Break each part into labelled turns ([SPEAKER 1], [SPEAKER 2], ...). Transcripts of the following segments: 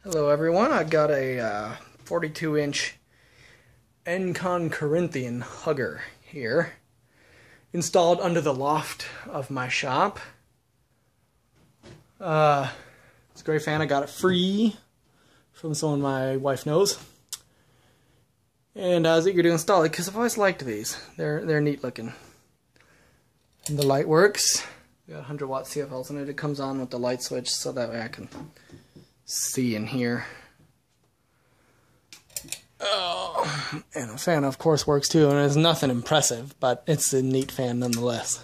[SPEAKER 1] Hello everyone, I got a 42-inch Encon Corinthian hugger here, installed under the loft of my shop. It's a great fan. I got it free from someone my wife knows. And I was eager to install it because I've always liked these. They're neat looking. And the light works. We got 100 watt CFLs in it. It comes on with the light switch so that way I can see in here. Oh, and the fan of course works too, and it's nothing impressive, but it's a neat fan nonetheless.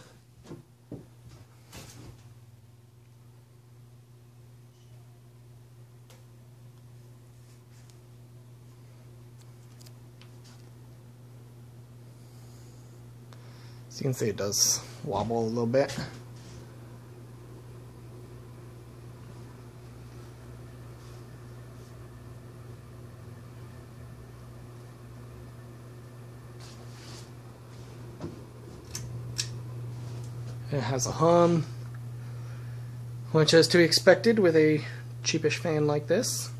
[SPEAKER 1] So you can see it does wobble a little bit. It has a hum, which is to be expected with a cheapish fan like this.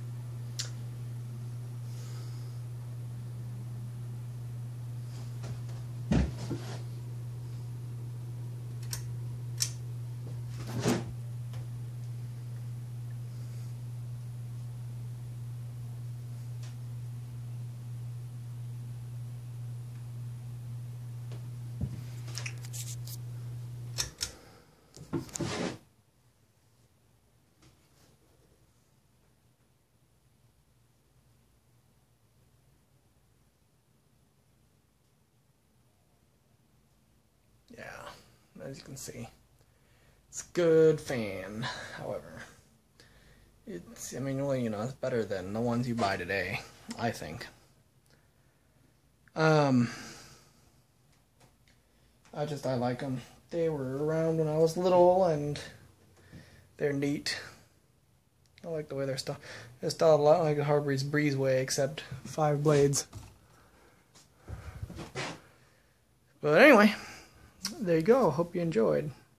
[SPEAKER 1] Yeah, as you can see, it's a good fan. However, it's, well, you know, it's better than the ones you buy today, I think. I like them. They were around when I was little, and they're neat. I like the way they're styled. They're styled a lot like a Hargreaves Breezeway, except 5 blades. But anyway, there you go. Hope you enjoyed.